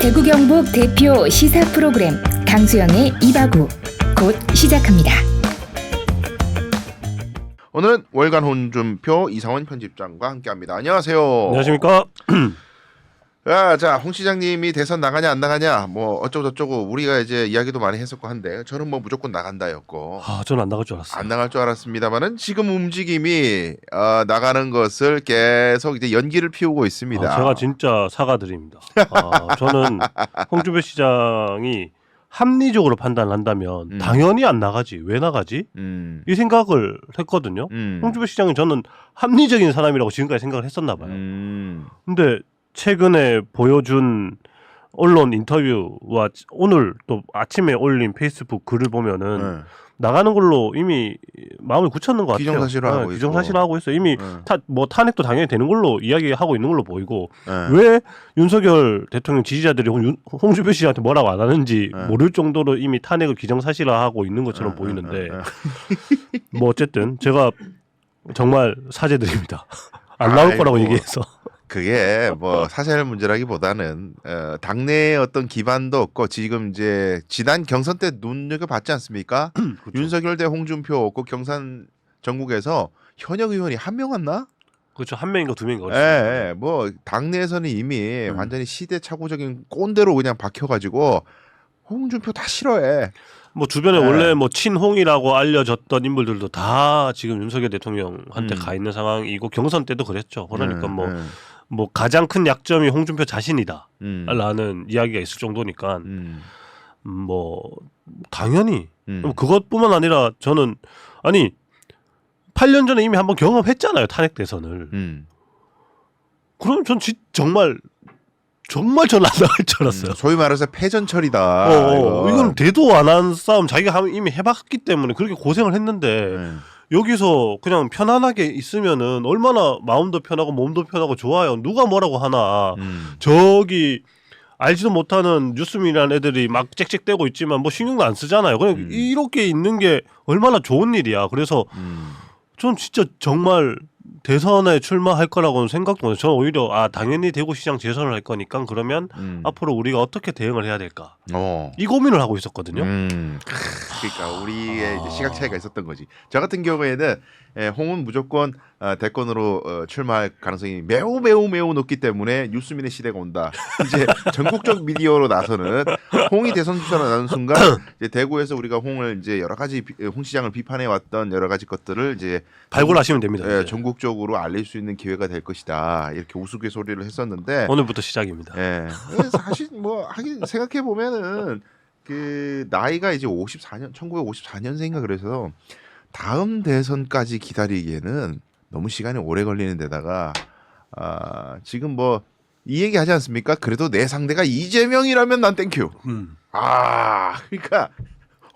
대구 경북 대표 시사 프로그램 강수영의 이바구 곧 시작합니다. 오늘은 월간 홍준표 이상원 편집장과 함께합니다. 안녕하세요. 안녕하십니까? 자, 홍 시장님이 대선 나가냐 안 나가냐 뭐 어쩌고 저쩌고 우리가 이제 이야기도 많이 했었고 한데 저는 뭐 무조건 나간다였고 저는 안 나갈 줄 알았어요. 안 나갈 줄 알았습니다만은 지금 움직임이 나가는 것을 계속 이제 연기를 피우고 있습니다. 제가 진짜 사과드립니다. 저는 홍준표 시장이 합리적으로 판단을 한다면 당연히 안 나가지. 왜 나가지? 이 생각을 했거든요. 홍준표 시장은 저는 합리적인 사람이라고 지금까지 생각을 했었나 봐요. 근데 최근에 보여준 언론 인터뷰와 오늘 또 아침에 올린 페이스북 글을 보면은 나가는 걸로 이미 마음을 굳혔는 것 같아요. 기정사실화하고 기정사실화하고 있어요. 이미 탄핵도 당연히 되는 걸로 이야기하고 있는 걸로 보이고 네. 왜 윤석열 대통령 지지자들이 홍준표 씨한테 뭐라고 안 하는지 모를 정도로 이미 탄핵을 기정사실화하고 있는 것처럼 보이는데 뭐 어쨌든 제가 정말 사죄드립니다. 안 나올 거라고 얘기해서. 그게 뭐 사실 문제라기보다는 당내의 어떤 기반도 없고 지금 이제 지난 경선 때 눈여겨봤지 않습니까? 그렇죠. 윤석열 대 홍준표 없고 경산 전국에서 현역 의원이 한 명 왔나? 그렇죠. 한 명인가 두 명인가. 예, 뭐 당내에서는 이미 완전히 시대착오적인 꼰대로 그냥 박혀가지고 홍준표 다 싫어해. 뭐 주변에 원래 뭐 친홍이라고 알려졌던 인물들도 다 지금 윤석열 대통령한테 가 있는 상황이고 경선 때도 그랬죠. 그러니까 뭐 가장 큰 약점이 홍준표 자신이다라는 이야기가 있을 정도니까 뭐 당연히 그것뿐만 아니라 저는 아니 8년 전에 이미 한번 경험했잖아요. 탄핵 대선을. 그럼 전 정말 저는 안 나갈 줄 알았어요. 소위 말해서 패전철이다. 이건 대도 안 한 싸움 자기가 이미 해봤기 때문에 그렇게 고생을 했는데 여기서 그냥 편안하게 있으면은 얼마나 마음도 편하고 몸도 편하고 좋아요. 누가 뭐라고 하나. 저기 알지도 못하는 뉴스민이라는 애들이 막 짹짹대고 있지만 뭐 신경도 안 쓰잖아요. 그냥 이렇게 있는 게 얼마나 좋은 일이야. 그래서 전 진짜 정말 대선에 출마할 거라고는 생각도 못해요. 저는 오히려 당연히 대구시장 재선을 할 거니까 그러면 앞으로 우리가 어떻게 대응을 해야 될까 이 고민을 하고 있었거든요. 그러니까 우리의 이제 시각 차이가 있었던 거지. 저 같은 경우에는 홍은 무조건 대권으로 출마할 가능성이 매우 높기 때문에 뉴스민의 시대가 온다. 이제 전국적 미디어로 나서는 홍이 대선 주자로 나는 순간 이제 대구에서 우리가 홍을 이제 여러 가지 홍 시장을 비판해 왔던 여러 가지 것들을 이제 발굴하시면 됩니다. 전국적으로 알릴 수 있는 기회가 될 것이다. 이렇게 우스갯소리를 했었는데 오늘부터 시작입니다. 사실 뭐 하긴 생각해 보면은 그 나이가 이제 1954년생인가 그래서 다음 대선까지 기다리기에는 너무 시간이 오래 걸리는 데다가 지금 뭐 이 얘기 하지 않습니까? 그래도 내 상대가 이재명이라면 난 땡큐. 그러니까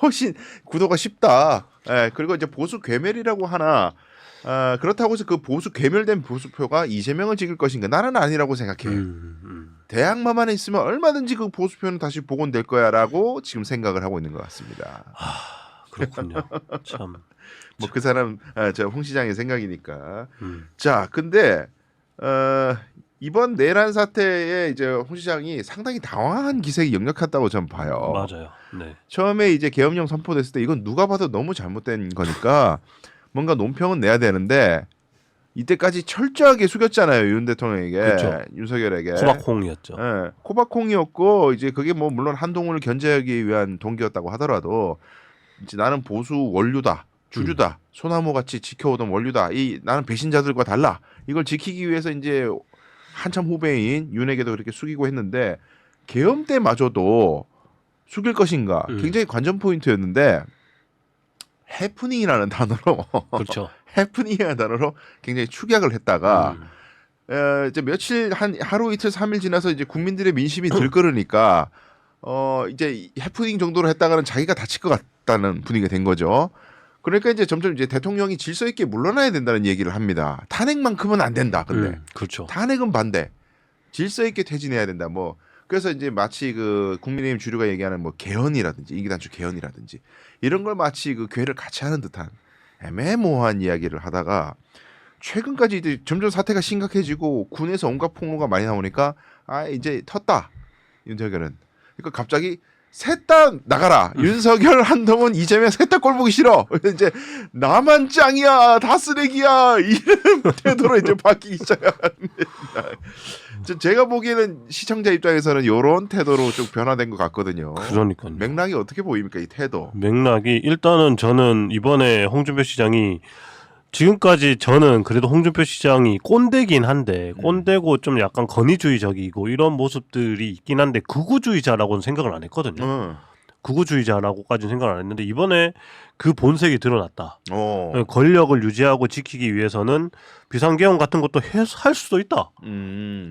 훨씬 구도가 쉽다. 그리고 이제 보수 괴멸이라고 하나 그렇다고 해서 그 보수 괴멸된 보수표가 이재명을 찍을 것인가? 나는 아니라고 생각해. 대항마만 있으면 얼마든지 그 보수표는 다시 복원될 거야라고 지금 생각을 하고 있는 것 같습니다. 그렇군요. 참. 뭐 그 사람 저 홍 시장의 생각이니까. 자, 근데 이번 내란 사태에 이제 홍 시장이 상당히 당황한 기색이 역력했다고 저는 봐요. 맞아요. 네. 처음에 이제 계엄령 선포됐을 때 이건 누가 봐도 너무 잘못된 거니까 뭔가 논평은 내야 되는데 이때까지 철저하게 숙였잖아요. 윤 대통령에게, 그렇죠. 윤석열에게. 코박콩이었죠. 코박콩이었고 이제 그게 뭐 물론 한동훈을 견제하기 위한 동기였다고 하더라도 이제 나는 보수 원류다, 주류다, 소나무 같이 지켜오던 원류다. 나는 배신자들과 달라. 이걸 지키기 위해서 이제 한참 후배인 윤에게도 그렇게 숙이고 했는데 계엄 때마저도 숙일 것인가 굉장히 관전 포인트였는데 해프닝이라는 단어로 그렇죠. 해프닝이라는 단어로 굉장히 축약을 했다가 이제 하루 이틀 3일 지나서 이제 국민들의 민심이 들끓으니까 이제 해프닝 정도로 했다가는 자기가 다칠 것 같다는 분위기가 된 거죠. 그러니까 이제 점점 이제 대통령이 질서 있게 물러나야 된다는 얘기를 합니다. 탄핵만큼은 안 된다. 근데 그렇죠. 탄핵은 반대. 질서 있게 퇴진해야 된다. 뭐 그래서 이제 마치 그 국민의힘 주류가 얘기하는 뭐 개헌이라든지 이기단추 개헌이라든지 이런 걸 마치 그 괴를 같이 하는 듯한 애매모호한 이야기를 하다가 최근까지 이제 점점 사태가 심각해지고 군에서 온갖 폭로가 많이 나오니까 이제 텄다. 윤석열은. 그러니까 갑자기 셋 다 나가라. 윤석열, 한동훈, 이재명 셋 다 꼴 보기 싫어. 이제 나만 짱이야, 다 쓰레기야 이런 태도로 이제 바뀌기 시작합니다. 제가 보기에는 시청자 입장에서는 이런 태도로 좀 변화된 것 같거든요. 그러니까요. 맥락이 어떻게 보입니까 이 태도? 맥락이 일단은 저는 이번에 홍준표 시장이 지금까지 저는 그래도 홍준표 시장이 꼰대긴 한데 꼰대고 좀 약간 권위주의적이고 이런 모습들이 있긴 한데 극우주의자라고는 생각을 안 했거든요. 극우주의자라고까지는 생각을 안 했는데 이번에 그 본색이 드러났다. 권력을 유지하고 지키기 위해서는 비상계엄 같은 것도 할 수도 있다.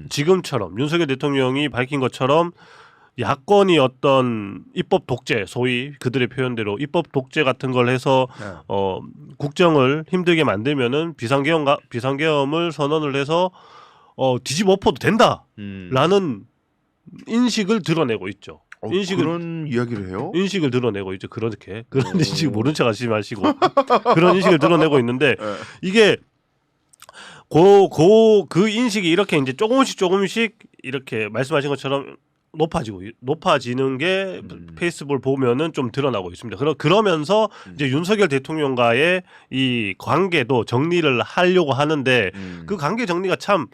지금처럼 윤석열 대통령이 밝힌 것처럼 야권이 어떤 입법 독재, 소위 그들의 표현대로 입법 독재 같은 걸 해서 국정을 힘들게 만들면은 비상계엄을 선언을 해서 뒤집어 엎어도 된다라는 인식을 드러내고 있죠. 그런 이야기를 해요? 인식을 드러내고 있죠. 그런 인식 모른 척 하지 마시고 그런 인식을 드러내고 있는데 이게 그 인식이 이렇게 이제 조금씩 이렇게 말씀하신 것처럼 높아지는 게 페이스북을 보면은 좀 드러나고 있습니다. 그러면서 이제 윤석열 대통령과의 이 관계도 정리를 하려고 하는데 그 관계 정리가 참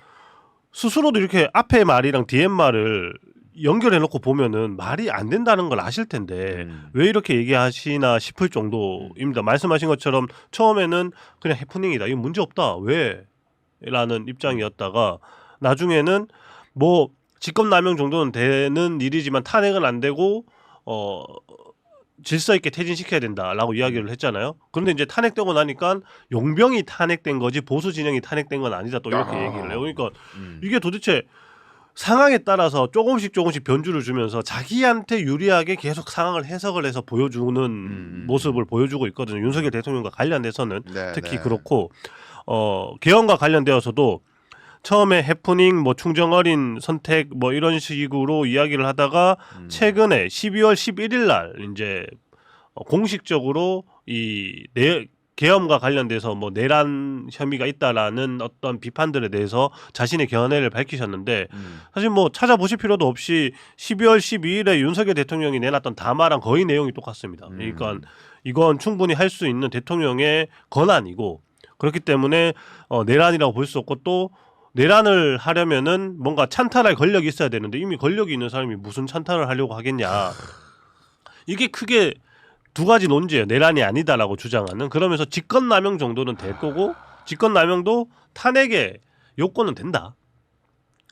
스스로도 이렇게 앞에 말이랑 뒤에 말을 연결해 놓고 보면은 말이 안 된다는 걸 아실 텐데 왜 이렇게 얘기하시나 싶을 정도입니다. 말씀하신 것처럼 처음에는 그냥 해프닝이다. 이거 문제 없다. 왜? 라는 입장이었다가 나중에는 뭐 직권남용 정도는 되는 일이지만 탄핵은 안 되고 질서 있게 퇴진시켜야 된다라고 이야기를 했잖아요. 그런데 이제 탄핵되고 나니까 용병이 탄핵된 거지 보수 진영이 탄핵된 건 아니다. 또 이렇게 얘기를 해요. 그러니까 이게 도대체 상황에 따라서 조금씩 변주를 주면서 자기한테 유리하게 계속 상황을 해석을 해서 보여주는 모습을 보여주고 있거든요. 윤석열 대통령과 관련돼서는 특히 그렇고 개헌과 관련되어서도 처음에 해프닝, 뭐 충정어린 선택, 뭐 이런 식으로 이야기를 하다가 최근에 12월 11일 날 이제 공식적으로 이 계엄과 관련돼서 뭐 내란 혐의가 있다라는 어떤 비판들에 대해서 자신의 견해를 밝히셨는데 사실 뭐 찾아보실 필요도 없이 12월 12일에 윤석열 대통령이 내놨던 담화랑 거의 내용이 똑같습니다. 그러니까 이건 충분히 할 수 있는 대통령의 권한이고 그렇기 때문에 내란이라고 볼 수 없고 또 내란을 하려면은 뭔가 찬탈할 권력이 있어야 되는데 이미 권력이 있는 사람이 무슨 찬탈을 하려고 하겠냐. 이게 크게 두 가지 논지예요. 내란이 아니다라고 주장하는. 그러면서 직권남용 정도는 될 거고 직권남용도 탄핵의 요건은 된다.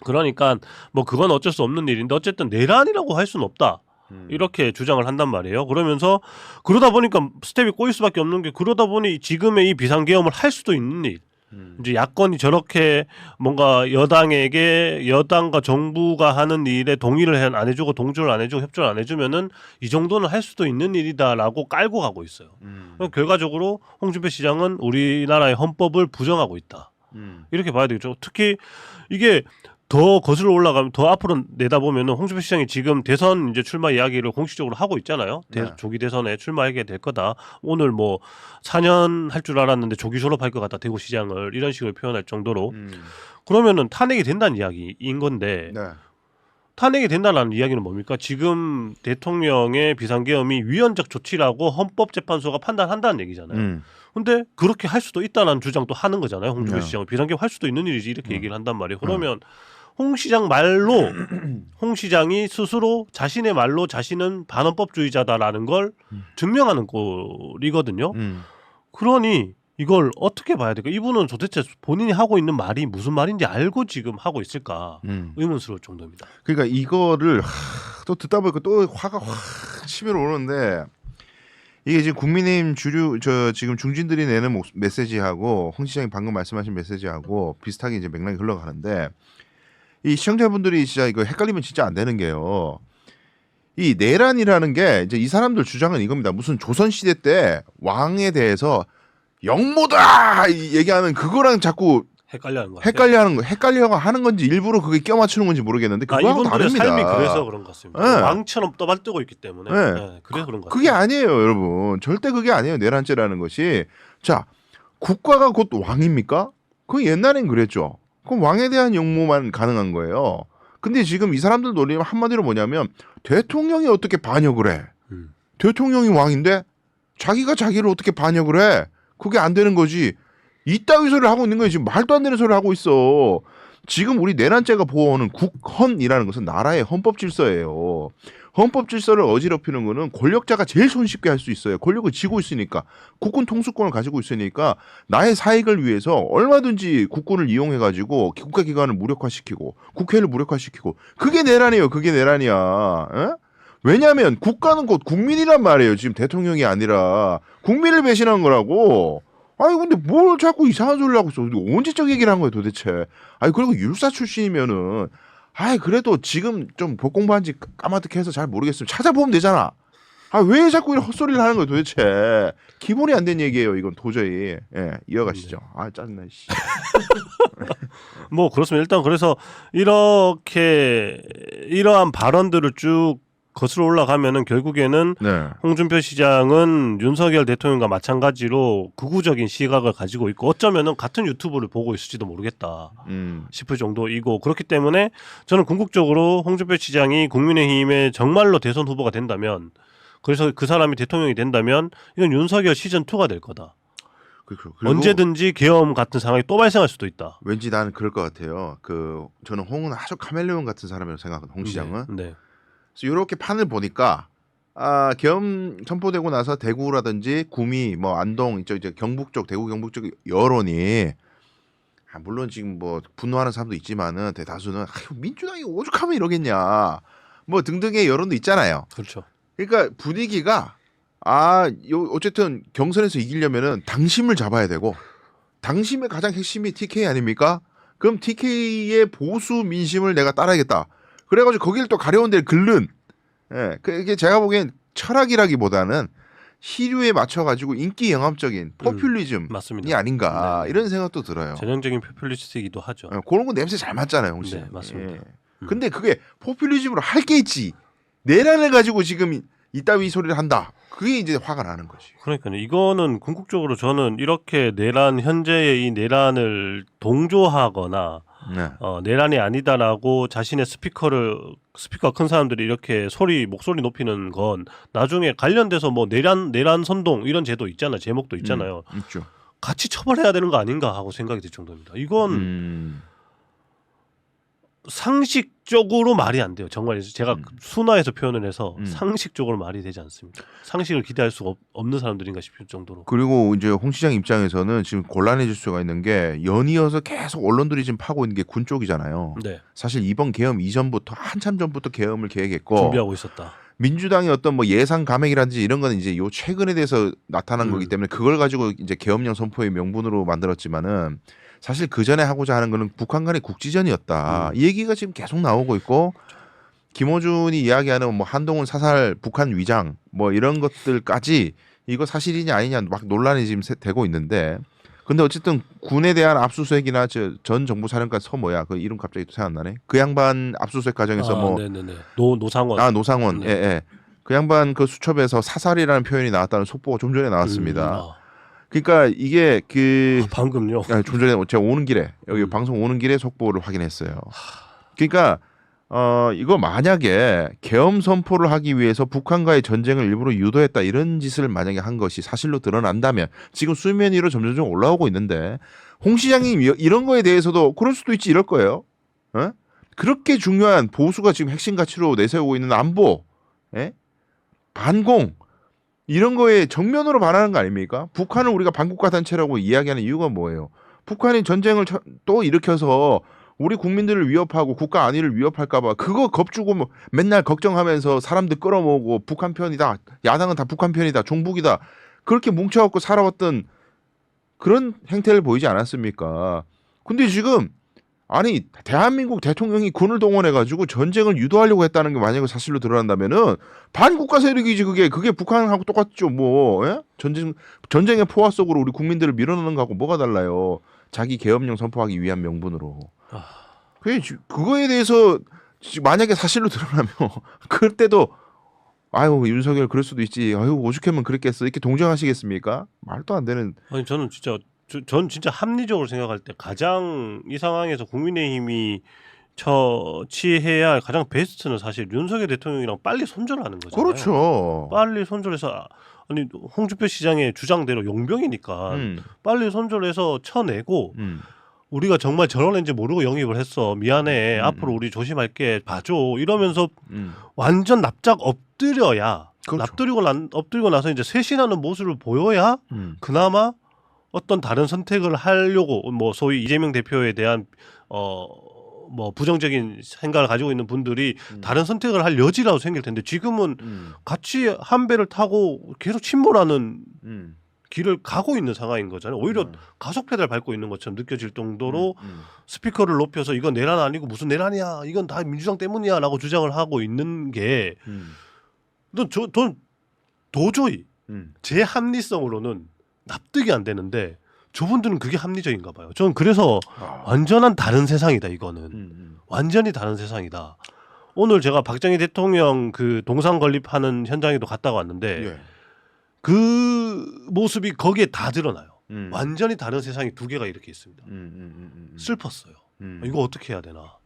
그러니까 뭐 그건 어쩔 수 없는 일인데 어쨌든 내란이라고 할 수는 없다. 이렇게 주장을 한단 말이에요. 그러면서 그러다 보니까 스텝이 꼬일 수밖에 없는 게 그러다 보니 지금의 이 비상계엄을 할 수도 있는 일. 이제 야권이 저렇게 뭔가 여당과 정부가 하는 일에 동의를 안 해주고 동조를 안 해주고 협조를 안 해주면은 이 정도는 할 수도 있는 일이다라고 깔고 가고 있어요. 결과적으로 홍준표 시장은 우리나라의 헌법을 부정하고 있다. 이렇게 봐야 되겠죠. 특히 이게 더 거슬러 올라가면 더 앞으로 내다보면은 홍준표 시장이 지금 대선 이제 출마 이야기를 공식적으로 하고 있잖아요. 조기 대선에 출마하게 될 거다. 오늘 뭐 4년 할 줄 알았는데 조기 졸업할 것 같다. 대구 시장을 이런 식으로 표현할 정도로 그러면은 탄핵이 된다는 이야기인 건데 탄핵이 된다는 이야기는 뭡니까? 지금 대통령의 비상계엄이 위헌적 조치라고 헌법재판소가 판단한다는 얘기잖아요. 근데 그렇게 할 수도 있다는 주장도 하는 거잖아요. 홍준표 시장은 비상계엄 할 수도 있는 일이지 이렇게 얘기를 한단 말이에요. 그러면 홍 시장 말로 홍 시장이 스스로 자신의 말로 자신은 반헌법주의자다라는 걸 증명하는 꼴이거든요. 그러니 이걸 어떻게 봐야 될까? 이분은 도대체 본인이 하고 있는 말이 무슨 말인지 알고 지금 하고 있을까 의문스러울 정도입니다. 그러니까 이거를 또 듣다 보니까 또 화가 확 치밀어 오는데 이게 지금 국민의힘 지금 중진들이 내는 메시지하고 홍 시장이 방금 말씀하신 메시지하고 비슷하게 이제 맥락이 흘러가는데 이 시청자분들이 진짜 이거 헷갈리면 진짜 안 되는 게요. 이 내란이라는 게 이제 이 사람들 주장은 이겁니다. 무슨 조선 시대 때 왕에 대해서 영모다 얘기하는 그거랑 자꾸 헷갈려 하는 건지 일부러 그게 껴맞추는 건지 모르겠는데 그거하고 다릅니다. 삶이 그래서 그런 것 같습니다. 왕처럼 떠받들고 있기 때문에 그래서 그런 것 같아요. 그게 아니에요, 여러분. 절대 그게 아니에요. 내란죄라는 것이. 자, 국가가 곧 왕입니까? 그 옛날엔 그랬죠. 그럼 왕에 대한 용모만 가능한 거예요. 근데 지금 이 사람들 논리는 한마디로 뭐냐면 대통령이 어떻게 반역을 해? 대통령이 왕인데 자기가 자기를 어떻게 반역을 해? 그게 안 되는 거지. 이따위 소리를 하고 있는 거예요. 지금 말도 안 되는 소리를 하고 있어. 지금 우리 내란죄가 보호하는 국헌이라는 것은 나라의 헌법 질서예요. 헌법 질서를 어지럽히는 거는 권력자가 제일 손쉽게 할 수 있어요. 권력을 쥐고 있으니까. 국군 통수권을 가지고 있으니까 나의 사익을 위해서 얼마든지 국군을 이용해가지고 국가기관을 무력화시키고 국회를 무력화시키고 그게 내란이에요. 그게 내란이야. 에? 왜냐하면 국가는 곧 국민이란 말이에요. 지금 대통령이 아니라 국민을 배신한 거라고. 아니 근데 뭘 자꾸 이상한 소리를 하고 있어. 언제적 얘기를 한 거야 도대체. 아니 그리고 율사 출신이면은 아이 그래도 지금 좀 법 공부한지 까마득해서 잘 모르겠으면 찾아보면 되잖아. 아 왜 자꾸 이런 헛소리를 하는 거야 도대체. 기본이 안 된 얘기예요 이건 도저히. 예 이어가시죠. 아 짜증나 씨. 뭐 그렇습니다. 일단 그래서 이렇게 이러한 발언들을 쭉 거슬러 올라가면은 결국에는 네. 홍준표 시장은 윤석열 대통령과 마찬가지로 극우적인 시각을 가지고 있고 어쩌면은 같은 유튜브를 보고 있을지도 모르겠다 싶을 정도이고 그렇기 때문에 저는 궁극적으로 홍준표 시장이 국민의힘의 정말로 대선 후보가 된다면 그래서 그 사람이 대통령이 된다면 이건 윤석열 시즌 2가 될 거다. 그리고 언제든지 계엄 같은 상황이 또 발생할 수도 있다. 왠지 나는 그럴 것 같아요. 그 저는 홍은 아주 카멜레온 같은 사람이라고 생각하거든. 홍 시장은. 네. 그래서 이렇게 판을 보니까 계엄 선포되고 나서 대구라든지 구미 뭐 안동 이제 경북 쪽 대구 경북 쪽 여론이 물론 지금 뭐 분노하는 사람도 있지만은 대다수는 아유, 민주당이 오죽하면 이러겠냐 뭐 등등의 여론도 있잖아요. 그렇죠. 그러니까 분위기가 어쨌든 경선에서 이기려면은 당심을 잡아야 되고 당심의 가장 핵심이 TK 아닙니까? 그럼 TK의 보수 민심을 내가 따라야겠다. 그래가지고 거기를 또 가려운 데를 긁는 이게 제가 보기엔 철학이라기보다는 시류에 맞춰가지고 인기 영합적인 포퓰리즘이 맞습니다. 아닌가 네. 이런 생각도 들어요. 전형적인 포퓰리스트이기도 하죠. 그런 거 냄새 잘 맞잖아요, 홍 씨. 네, 맞습니다. 근데 그게 포퓰리즘으로 할 게 있지. 내란을 가지고 지금 이따위 소리를 한다. 그게 이제 화가 나는 거지. 그러니까요. 이거는 궁극적으로 저는 이렇게 현재의 이 내란을 동조하거나 네. 내란이 아니다라고 자신의 스피커가 큰 사람들이 이렇게 목소리 높이는 건 나중에 관련돼서 뭐 내란 선동 이런 제도 있잖아요. 제목도 있잖아요. 있죠. 같이 처벌해야 되는 거 아닌가 하고 생각이 들 정도입니다. 이건 상식적으로 말이 안 돼요. 정말 제가 순화해서 표현을 해서 상식적으로 말이 되지 않습니다. 상식을 기대할 수가 없는 사람들인가 싶을 정도로. 그리고 이제 홍 시장 입장에서는 지금 곤란해질 수가 있는 게 연이어서 계속 언론들이 지금 파고 있는 게 군 쪽이잖아요. 네. 사실 이번 계엄 이전부터 한참 전부터 계엄을 계획했고 준비하고 있었다. 민주당의 어떤 뭐 예상 감액이라든지 이런 건 이제 요 최근에 대해서 나타난 거기 때문에 그걸 가지고 이제 계엄령 선포의 명분으로 만들었지만은 사실 그 전에 하고자 하는 거는 북한 간의 국지전이었다. 이 얘기가 지금 계속 나오고 있고 김어준이 이야기하는 뭐 한동훈 사살 북한 위장 뭐 이런 것들까지 이거 사실이냐 아니냐 막 논란이 지금 되고 있는데 근데 어쨌든 군에 대한 압수수색이나 전 정부 사령관 그 이름 갑자기 또 생각나네. 그 양반 압수수색 과정에서 뭐 네네네. 노상원. 노상원. 네. 예. 그 양반 그 수첩에서 사살이라는 표현이 나왔다는 속보가 좀 전에 나왔습니다. 그러니까 이게 방금요. 좀 전에 제가 오는 길에 여기 방송 오는 길에 속보를 확인했어요. 그러니까 이거 만약에 계엄 선포를 하기 위해서 북한과의 전쟁을 일부러 유도했다 이런 짓을 만약에 한 것이 사실로 드러난다면 지금 수면 위로 점점 올라오고 있는데 홍 시장이 이런 거에 대해서도 그럴 수도 있지 이럴 거예요. 그렇게 중요한 보수가 지금 핵심 가치로 내세우고 있는 안보, 반공 이런 거에 정면으로 반하는 거 아닙니까? 북한을 우리가 반국가 단체라고 이야기하는 이유가 뭐예요? 북한이 전쟁을 또 일으켜서 우리 국민들을 위협하고 국가 안위를 위협할까 봐 그거 겁주고 뭐 맨날 걱정하면서 사람들 끌어모으고 북한 편이다. 야당은 다 북한 편이다. 종북이다. 그렇게 뭉쳐갖고 살아왔던 그런 행태를 보이지 않았습니까? 근데 지금 아니 대한민국 대통령이 군을 동원해가지고 전쟁을 유도하려고 했다는 게 만약에 사실로 드러난다면은 반국가 세력이지 그게 북한하고 똑같죠 뭐 전쟁의 포화 속으로 우리 국민들을 밀어넣는 거하고 뭐가 달라요? 자기 계엄령 선포하기 위한 명분으로. 그거에 대해서 만약에 사실로 드러나면 그때도 아유 윤석열 그럴 수도 있지. 아유 오죽하면 그랬겠어. 이렇게 동정하시겠습니까? 말도 안 되는. 아니 저는 진짜 합리적으로 생각할 때 가장 이 상황에서 국민의힘이 처치해야 할 가장 베스트는 사실 윤석열 대통령이랑 빨리 손절하는 거잖아요. 그렇죠. 빨리 손절해서 아니 홍준표 시장의 주장대로 용병이니까 빨리 손절해서 쳐내고 우리가 정말 저러는지 모르고 영입을 했어. 미안해. 앞으로 우리 조심할게. 봐줘. 이러면서 완전 납작 엎드려야 그렇죠. 엎드리고 나서 이제 쇄신하는 모습을 보여야 그나마 어떤 다른 선택을 하려고 뭐 소위 이재명 대표에 대한 뭐 부정적인 생각을 가지고 있는 분들이 다른 선택을 할 여지라도 생길 텐데 지금은 같이 한 배를 타고 계속 침몰하는 길을 가고 있는 상황인 거잖아요. 오히려 가속 페달 밟고 있는 것처럼 느껴질 정도로 스피커를 높여서 이건 내란 아니고 무슨 내란이야. 이건 다 민주당 때문이야라고 주장을 하고 있는 게 전 도저히 제 합리성으로는 납득이 안 되는데 저분들은 그게 합리적인가 봐요. 저는 그래서 완전한 다른 세상이다 이거는. 완전히 다른 세상이다. 오늘 제가 박정희 대통령 그 동상 건립하는 현장에도 갔다 왔는데 예. 그 모습이 거기에 다 드러나요. 완전히 다른 세상이 두 개가 이렇게 있습니다. 슬펐어요. 이거 어떻게 해야 되나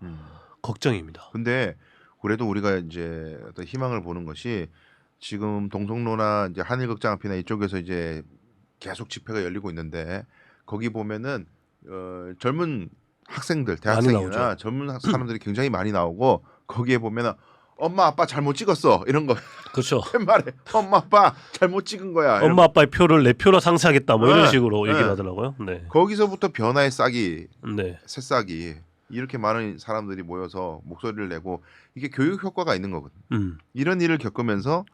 걱정입니다. 근데 그래도 우리가 이제 어떤 희망을 보는 것이 지금 동성로나 이제 한일극장 앞이나 이쪽에서 이제 계속 집회가 열리고 있는데 거기 보면은 젊은 학생들, 대학생이나 젊은 사람들이 굉장히 많이 나오고 거기에 보면은 엄마 아빠 잘못 찍었어 이런 거 그렇죠. 말해 엄마 아빠 잘못 찍은 거야. 엄마 아빠의 표를 내 표로 상쇄하겠다 뭐 이런 네. 식으로 네. 얘기를 하더라고요. 네. 거기서부터 변화의 싹이 네. 새싹이 이렇게 많은 사람들이 모여서 목소리를 내고 이게 교육 효과가 있는 거거든. 이런 일을 겪으면서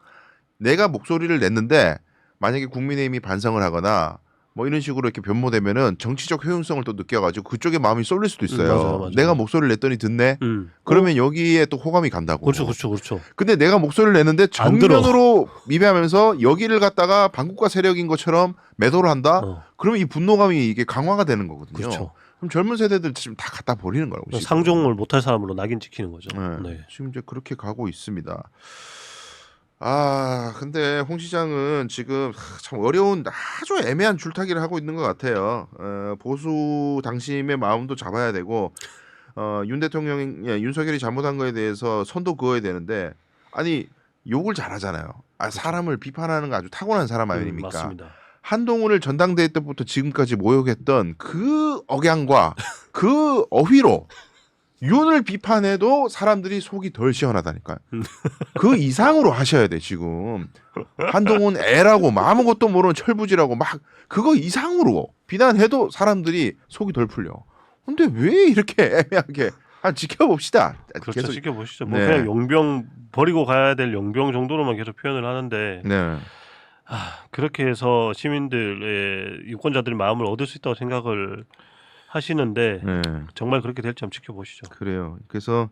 내가 목소리를 냈는데 만약에 국민의힘이 반성을 하거나 뭐 이런 식으로 이렇게 변모되면은 정치적 효용성을 또 느껴가지고 그쪽에 마음이 쏠릴 수도 있어요. 맞아요. 내가 목소리를 냈더니 듣네. 그러면 여기에 또 호감이 간다고. 그렇죠. 근데 내가 목소리를 냈는데 정면으로 미배하면서 여기를 갖다가 반국가 세력인 것처럼 매도를 한다. 그러면 이 분노감이 이게 강화가 되는 거거든요. 그렇죠. 그럼 젊은 세대들 지금 다 갖다 버리는 거라고. 지금. 상종을 못할 사람으로 낙인 찍히는 거죠. 네. 네. 지금 이제 그렇게 가고 있습니다. 아, 근데 홍 시장은 지금 참 어려운 아주 애매한 줄타기를 하고 있는 것 같아요. 보수 당심의 마음도 잡아야 되고 윤 대통령이 윤석열이 잘못한 거에 대해서 선도 그어야 되는데 아니 욕을 잘하잖아요. 사람을 비판하는 거 아주 타고난 사람 아닙니까? 맞습니다. 한동훈을 전당대회 때부터 지금까지 모욕했던 그 억양과 그 어휘로 윤을 비판해도 사람들이 속이 덜 시원하다니까요. 그 이상으로 하셔야 돼 지금. 한동훈 애라고 아무것도 모르는 철부지라고 막 그거 이상으로 비난해도 사람들이 속이 덜 풀려. 근데 왜 이렇게 애매하게 지켜봅시다. 그렇죠. 계속. 지켜보시죠. 뭐 네. 그냥 용병 버리고 가야 될 용병 정도로만 계속 표현을 하는데 네. 그렇게 해서 시민들의 유권자들의 마음을 얻을 수 있다고 생각을 하시는데 네. 정말 그렇게 될지 한번 지켜보시죠. 그래요. 그래서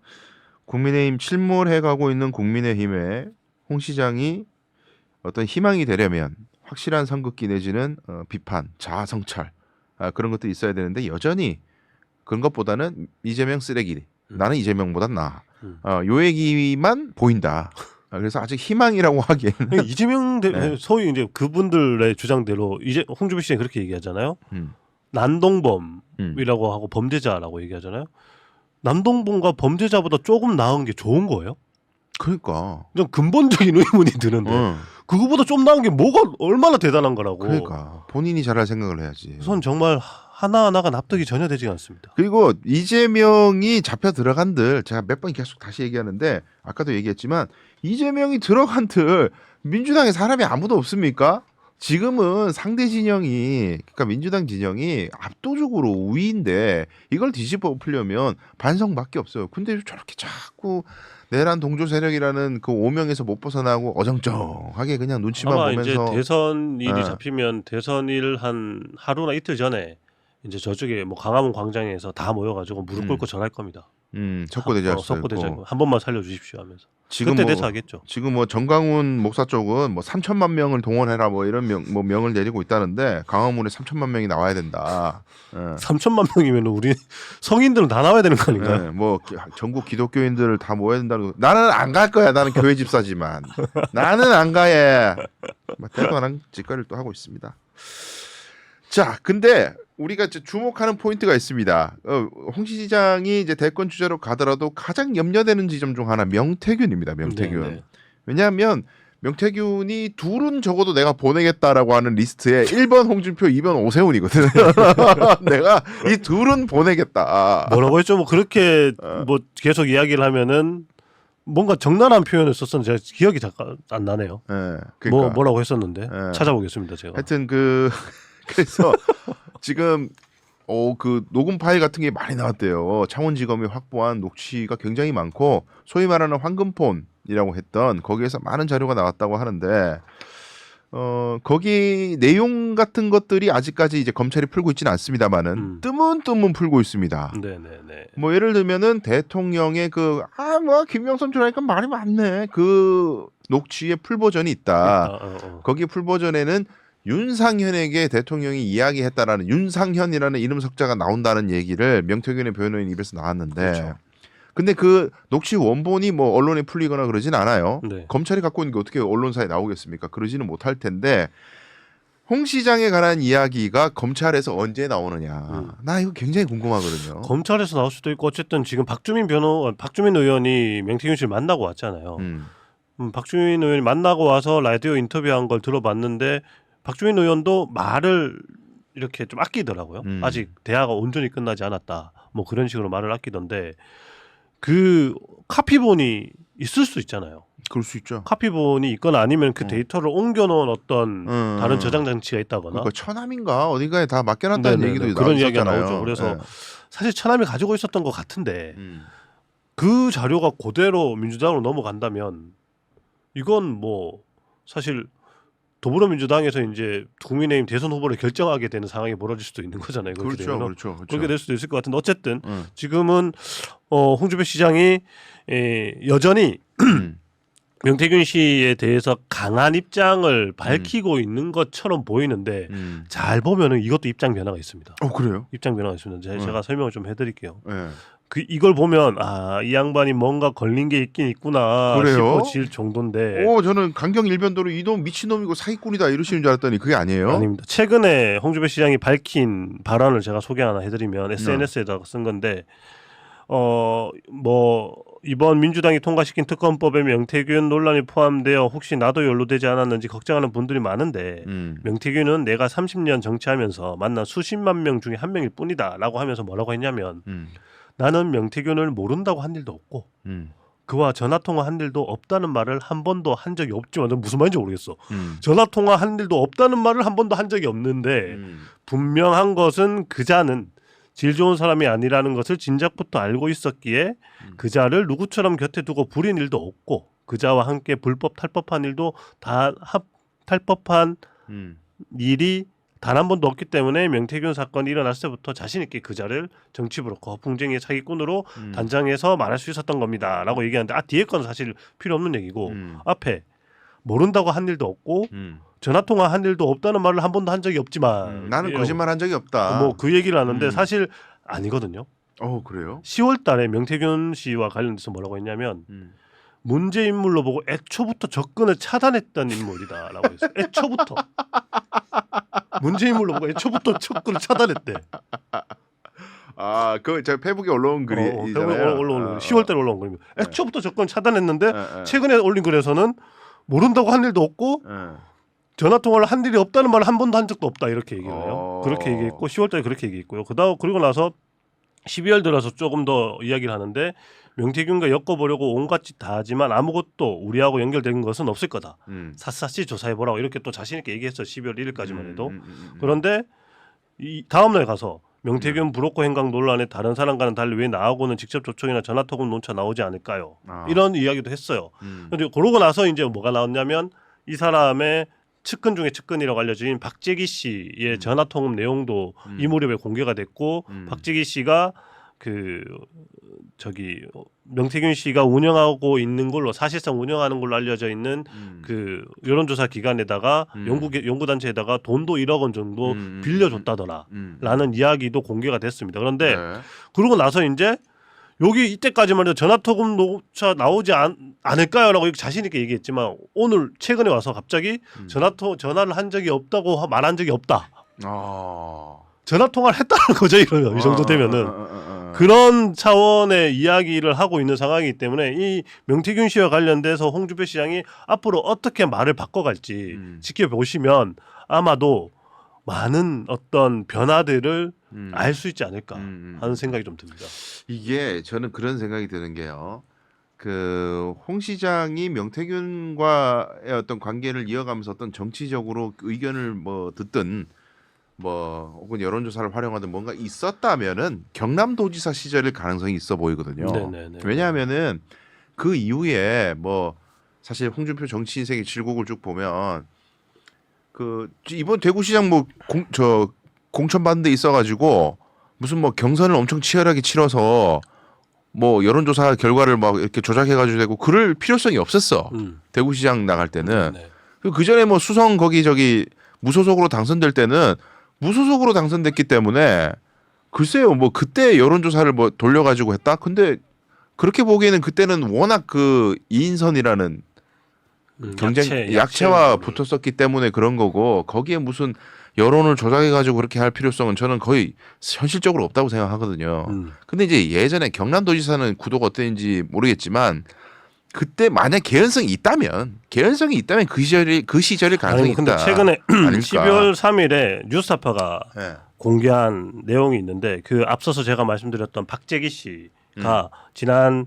국민의힘 침몰해 가고 있는 국민의힘에 홍 시장이 어떤 희망이 되려면 확실한 선긋기 내지는 비판, 자아 성찰 그런 것들이 있어야 되는데 여전히 그런 것보다는 이재명 쓰레기. 나는 이재명보단 나아. 요 얘기만 보인다. 그래서 아직 희망이라고 하기에는 이재명 네. 소위 이제 그분들의 주장대로 이제 홍준표 씨는 그렇게 얘기하잖아요. 난동범이라고 하고 범죄자라고 얘기하잖아요. 난동범과 범죄자보다 조금 나은 게 좋은 거예요? 그러니까. 그냥 근본적인 의문이 드는데 그거보다 좀 나은 게 뭐가 얼마나 대단한 거라고. 그러니까 본인이 잘할 생각을 해야지. 우선 정말 하나하나가 납득이 전혀 되지 않습니다. 그리고 이재명이 잡혀 들어간들 제가 몇 번 계속 다시 얘기하는데 아까도 얘기했지만 이재명이 들어간들 민주당에 사람이 아무도 없습니까? 지금은 상대 진영이 그러니까 민주당 진영이 압도적으로 우위인데 이걸 뒤집어 엎으려면 반성밖에 없어요. 근데 저렇게 자꾸 내란 동조 세력이라는 그 오명에서 못 벗어나고 어정쩡하게 그냥 눈치만 아마 보면서 이제 대선 일이 네. 잡히면 대선 일 한 하루나 이틀 전에 이제 저쪽에 뭐 강화문 광장에서 다 모여가지고 무릎 꿇고 절할 겁니다. 석고대장 석고대장 한 번만 살려주십시오 하면서 지금 그때 뭐, 돼서 하겠죠. 지금 뭐 정강훈 목사 쪽은 뭐 3천만 명을 동원해라 뭐 이런 명을 내리고 있다는데 강화문에 3천만 명이 나와야 된다. 3천만 명이면 우리 성인들은 다 나와야 되는 거 아닌가요? 네, 뭐 전국 기독교인들을 다 모아야 된다고. 나는 안 갈 거야. 나는 교회 집사지만. 나는 안 가해. 대단한 짓거리를 또 하고 있습니다. 자, 근데 우리가 이제 주목하는 포인트가 있습니다. 홍 시장이 이제 대권 주자로 가더라도 가장 염려되는 지점 중 하나 명태균입니다. 명태균. 네, 네. 왜냐하면 명태균이 둘은 적어도 내가 보내겠다라고 하는 리스트에 1번 홍준표, 2번 오세훈이거든. 내가 이 둘은 보내겠다. 뭐라고 했죠? 뭐 그렇게 뭐 계속 이야기를 하면은 뭔가 적나라한 표현을 썼었는데 제가 기억이 잠깐 안 나네요. 예, 그러니까. 뭐라고 했었는데 예. 찾아보겠습니다 제가. 하여튼 그래서 지금 그 녹음 파일 같은 게 많이 나왔대요. 창원지검이 확보한 녹취가 굉장히 많고 소위 말하는 황금폰이라고 했던 거기에서 많은 자료가 나왔다고 하는데 거기 내용 같은 것들이 아직까지 이제 검찰이 풀고 있지는 않습니다만은 뜨문뜨문 풀고 있습니다. 네네네. 뭐 예를 들면은 대통령의 김명선 주라니까 말이 많네. 그 녹취의 풀 버전이 있다. 거기 풀 버전에는 윤상현에게 대통령이 이야기했다라는 윤상현이라는 이름 석자가 나온다는 얘기를 명태균의 변호인 입에서 나왔는데, 그렇죠. 근데 그 녹취 원본이 뭐 언론에 풀리거나 그러진 않아요. 네. 검찰이 갖고 있는 게 어떻게 언론사에 나오겠습니까? 그러지는 못할 텐데 홍 시장에 관한 이야기가 검찰에서 언제 나오느냐, 나 이거 굉장히 궁금하거든요. 검찰에서 나올 수도 있고 어쨌든 지금 박주민 의원이 명태균 씨를 만나고 왔잖아요. 박주민 의원이 만나고 와서 라디오 인터뷰한 걸 들어봤는데 박주민 의원도 말을 이렇게 좀 아끼더라고요. 아직 대화가 온전히 끝나지 않았다. 뭐 그런 식으로 말을 아끼던데 그 카피본이 있을 수 있잖아요. 그럴 수 있죠. 카피본이 있거나 아니면 그 데이터를 옮겨놓은 어떤 다른 저장 장치가 있다거나. 그러니까 처남인가 어딘가에 다 맡겨놨다는 네네네. 얘기도 그런 이야기가 나왔잖아요. 나오죠. 그래서 네. 사실 처남이 가지고 있었던 것 같은데 그 자료가 그대로 민주당으로 넘어간다면 이건 뭐 사실 더불어민주당에서 이제 국민의힘 대선 후보를 결정하게 되는 상황이 벌어질 수도 있는 거잖아요. 그렇죠. 그렇게 될 수도 있을 것 같은데 어쨌든 지금은 홍준표 시장이 여전히 명태균 씨에 대해서 강한 입장을 밝히고 있는 것처럼 보이는데 잘 보면은 이것도 입장 변화가 있습니다. 그래요? 입장 변화가 있습니다. 제가 설명을 좀 해드릴게요. 네. 이걸 보면 이 양반이 뭔가 걸린 게 있긴 있구나 그래요? 싶어질 정도인데 저는 강경 일변도로 이놈 미친놈이고 사기꾼이다 이러시는 줄 알았더니 그게 아니에요? 아닙니다. 최근에 홍준표 시장이 밝힌 발언을 제가 소개 하나 해드리면 SNS에다가 쓴 건데 뭐 이번 민주당이 통과시킨 특검법에 명태균 논란이 포함되어 혹시 나도 연루되지 않았는지 걱정하는 분들이 많은데 명태균은 내가 30년 정치하면서 만난 수십만 명 중에 한 명일 뿐이다 라고 하면서 뭐라고 했냐면 나는 명태균을 모른다고 한 일도 없고 그와 전화통화 한 일도 없다는 말을 한 번도 한 적이 없지만 무슨 말인지 모르겠어. 전화통화 한 일도 없다는 말을 한 번도 한 적이 없는데 분명한 것은 그자는 질 좋은 사람이 아니라는 것을 진작부터 알고 있었기에 그자를 누구처럼 곁에 두고 부린 일도 없고 그자와 함께 불법 탈법한 일도 탈법한 일이 단 한 번도 없기 때문에 명태균 사건이 일어났을 때부터 자신 있게 그자를 정치부로 거풍쟁이의 사기꾼으로 단정해서 말할 수 있었던 겁니다 라고 얘기하는데 뒤에 건 사실 필요 없는 얘기고 앞에 모른다고 한 일도 없고 전화통화 한 일도 없다는 말을 한 번도 한 적이 없지만 나는 거짓말 한 적이 없다. 뭐 그 얘기를 하는데 사실 아니거든요. 그래요? 10월 달에 명태균 씨와 관련돼서 뭐라고 했냐면 문제 인물로 보고 애초부터 접근을 차단했던 인물이다라고 했어요. 애초부터. 문제 인물로 보고 애초부터 접근을 차단했대. 제가 페북에 올라온 글이잖아요. 올라온 10월 달에 올라온 글입니다. 애초부터 접근 차단했는데 최근에 올린 글에서는 모른다고 한 일도 없고 전화통화를 한 일이 없다는 말을 한 번도 한 적도 없다 이렇게 얘기를 해요. 그렇게 얘기했고 10월 달에 그렇게 얘기했고요. 그리고 나서 12월 들어서 조금 더 이야기를 하는데 명태균과 엮어보려고 온갖 짓 다 하지만 아무것도 우리하고 연결된 것은 없을 거다. 샅샅이 조사해보라고 이렇게 또 자신 있게 얘기했어. 12월 1일까지만 해도. 그런데 이 다음날 가서 명태균 브로커 행각 논란에 다른 사람과는 달리 왜 나하고는 직접 접촉이나 전화통화 논차 나오지 않을까요? 이런 이야기도 했어요. 그런데 그러고 나서 이제 뭐가 나왔냐면 이 사람의 측근 중에 측근이라고 알려진 박재기 씨의 전화통화 내용도 이 무렵에 공개가 됐고 박재기 씨가 명태균 씨가 운영하고 있는 걸로 사실상 운영하는 걸로 알려져 있는 그 여론조사 기관에다가 연구단체에다가 돈도 1억 원 정도 빌려줬다더라라는 이야기도 공개가 됐습니다. 그런데 그러고 나서 이제 여기 이때까지만 해도 전화통화 노차 나오지 않을까요라고 자신 있게 얘기했지만 오늘 최근에 와서 갑자기 전화를 한 적이 없다고 말한 적이 없다. 전화 통화를 했다는 거죠. 이러면 이 정도 되면은 그런 차원의 이야기를 하고 있는 상황이기 때문에 이 명태균 씨와 관련돼서 홍준표 시장이 앞으로 어떻게 말을 바꿔갈지 지켜보시면 아마도 많은 어떤 변화들을 알 수 있지 않을까 하는 생각이 좀 듭니다. 이게 저는 그런 생각이 드는 게요. 그 홍 시장이 명태균과의 어떤 관계를 이어가면서 어떤 정치적으로 의견을 뭐 듣든 뭐 혹은 여론조사를 활용하든 뭔가 있었다면은 경남도지사 시절일 가능성이 있어 보이거든요. 네네네. 왜냐하면은 그 이후에 뭐 사실 홍준표 정치 인생의 질곡을 쭉 보면 그 이번 대구시장 뭐 공천 받은 데 있어가지고 무슨 뭐 경선을 엄청 치열하게 치러서 뭐 여론조사 결과를 막 이렇게 조작해가지고 되고 그럴 필요성이 없었어. 대구시장 나갈 때는 네. 그 전에 뭐 수성 거기 저기 무소속으로 당선될 때는 무소속으로 당선됐기 때문에 글쎄요 뭐 그때 여론조사를 뭐 돌려가지고 했다. 근데 그렇게 보기에는 그때는 워낙 그 이인선이라는 경쟁 약체와 붙었었기 때문에 그런 거고 거기에 무슨 여론을 조작해가지고 그렇게 할 필요성은 저는 거의 현실적으로 없다고 생각하거든요. 근데 이제 예전에 경남도지사는 구도가 어땠는지 모르겠지만 그때 만약 개연성이 있다면 그 시절일 가능성이 있다. 근데 최근에 아닐까? 12월 3일에 뉴스타파가 네. 공개한 내용이 있는데 그 앞서서 제가 말씀드렸던 박재기 씨가 지난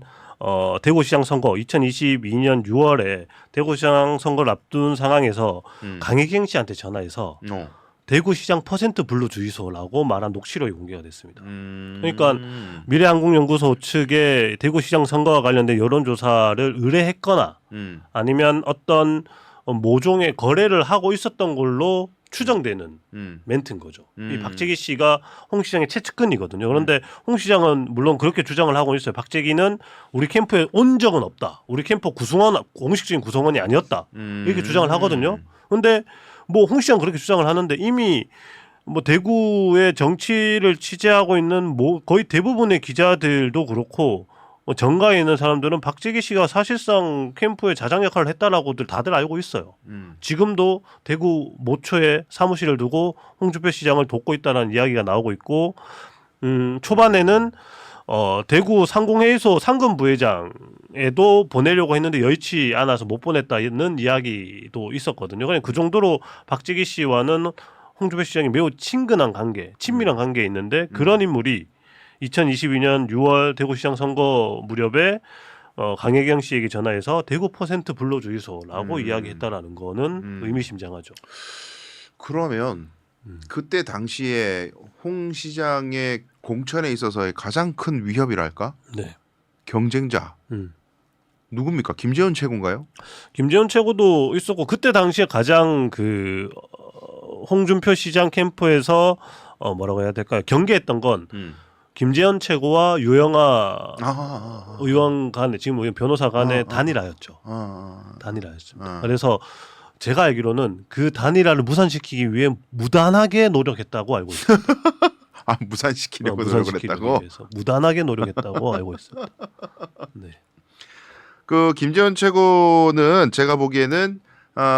대구시장 선거 2022년 6월에 대구시장 선거를 앞둔 상황에서 강혜경 씨한테 전화해서 대구시장 퍼센트 블루 주의소라고 말한 녹취록이 공개가 됐습니다. 그러니까 미래한국연구소 측에 대구시장 선거와 관련된 여론조사를 의뢰했거나 아니면 어떤 모종의 거래를 하고 있었던 걸로 추정되는 멘트인 거죠. 이 박재기 씨가 홍 시장의 최측근이거든요. 그런데 홍 시장은 물론 그렇게 주장을 하고 있어요. 박재기는 우리 캠프에 온 적은 없다. 우리 캠프 공식적인 구성원이 아니었다. 이렇게 주장을 하거든요. 그런데 뭐 홍 시장 그렇게 주장을 하는데 이미 뭐 대구의 정치를 취재하고 있는 뭐 거의 대부분의 기자들도 그렇고 정가에 있는 사람들은 박재기 씨가 사실상 캠프의 자장 역할을 했다라고들 다들 알고 있어요. 지금도 대구 모초에 사무실을 두고 홍준표 시장을 돕고 있다는 이야기가 나오고 있고 초반에는 대구 상공회의소 상금 부회장에도 보내려고 했는데 여의치 않아서 못 보냈다는 이야기도 있었거든요. 그냥 그 정도로 박재기 씨와는 홍준표 시장이 매우 친근한 관계, 친밀한 관계에 있는데 그런 인물이 2022년 6월 대구시장 선거 무렵에 강혜경 씨에게 전화해서 대구 퍼센트 불러주이소라고 이야기했다라는 거는 의미심장하죠. 그러면 그때 당시에 홍 시장의 공천에 있어서의 가장 큰 위협이랄까? 네. 경쟁자. 누굽니까? 김재원 최고인가요? 김재원 최고도 있었고 그때 당시에 가장 그 홍준표 시장 캠프에서 뭐라고 해야 될까요? 경계했던 건 김재현 최고와 유영아 의원 간의 지금 변호사 간의 단일화였죠. 단일화였습니다. 그래서 제가 알기로는 그 단일화를 무산시키기 위해 무단하게 노력했다고 알고 있습니다. 무산시키려고 노력을 했다고? 위해서 무단하게 노력했다고 알고 있습니다. 네. 그 김재현 최고는 제가 보기에는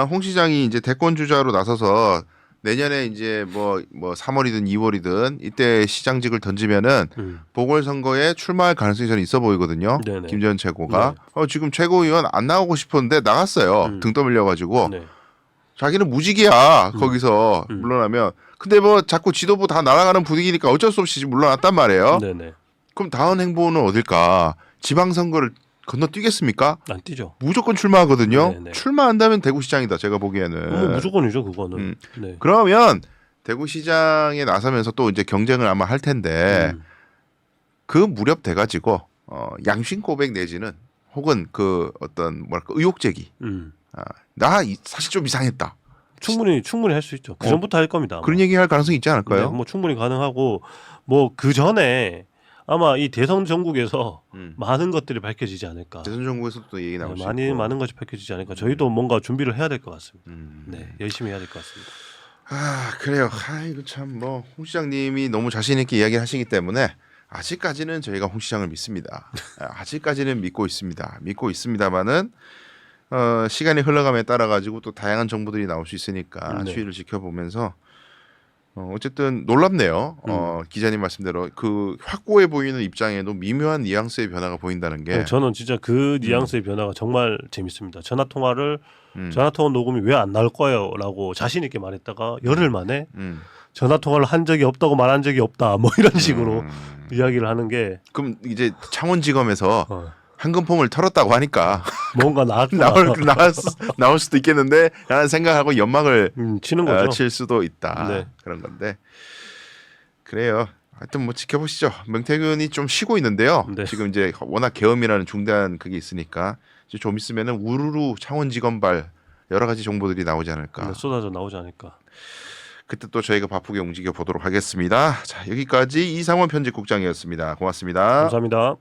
홍 시장이 이제 대권 주자로 나서서 내년에 이제 뭐 3월이든 2월이든 이때 시장직을 던지면은 보궐선거에 출마할 가능성이 저는 있어 보이거든요. 네네. 김재현 최고가 지금 최고위원 안 나오고 싶었는데 나갔어요. 등 떠밀려가지고 네. 자기는 무직이야 거기서 물러나면. 근데 뭐 자꾸 지도부 다 날아가는 분위기니까 어쩔 수 없이 물러났단 말이에요. 네네. 그럼 다음 행보는 어딜까? 지방선거를 건너뛰겠습니까? 안 뛰죠. 무조건 출마하거든요. 네네. 출마한다면 대구시장이다. 제가 보기에는. 무조건이죠, 그거는. 네. 그러면 대구시장에 나서면서 또 이제 경쟁을 아마 할 텐데 그 무렵 돼가지고 양심 고백 내지는 혹은 그 어떤 뭐랄까 의혹 제기. 나 사실 좀 이상했다. 충분히 할 수 있죠. 그 전부터 할 겁니다. 아마. 그런 얘기할 가능성이 있지 않을까요? 네, 뭐 충분히 가능하고 뭐 그 전에 아마 이 대선 전국에서 많은 것들이 밝혀지지 않을까. 대선 전국에서도 또 얘기 나올 수 있고. 많은 것이 밝혀지지 않을까. 저희도 뭔가 준비를 해야 될 것 같습니다. 네, 열심히 해야 될 것 같습니다. 그래요. 이거 참 뭐 홍 시장님이 너무 자신 있게 이야기하시기 때문에 아직까지는 저희가 홍 시장을 믿습니다. 아직까지는 믿고 있습니다. 믿고 있습니다만은 시간이 흘러감에 따라 가지고 또 다양한 정보들이 나올 수 있으니까 네. 추이를 지켜보면서 어쨌든 놀랍네요. 기자님 말씀대로 그 확고해 보이는 입장에도 미묘한 뉘앙스의 변화가 보인다는 게. 저는 진짜 그 뉘앙스의 변화가 정말 재밌습니다. 전화 통화 녹음이 왜 안 나올 거예요라고 자신 있게 말했다가 열흘 만에 전화 통화를 한 적이 없다고 말한 적이 없다. 뭐 이런 식으로 이야기를 하는 게. 그럼 이제 창원지검에서 한금폼을 털었다고 하니까 뭔가 나왔구나. 나올 수도 있겠는데 라는 생각하고 연막을 치는 거죠. 칠 수도 있다. 네. 그런 건데 그래요. 하여튼 뭐 지켜보시죠. 명태균이 좀 쉬고 있는데요. 네. 지금 이제 워낙 계엄이라는 중대한 그게 있으니까 이제 좀 있으면은 우르르 창원지검발 여러 가지 정보들이 나오지 않을까. 네, 쏟아져 나오지 않을까. 그때 또 저희가 바쁘게 움직여 보도록 하겠습니다. 자, 여기까지 이상원 편집국장이었습니다. 고맙습니다. 감사합니다.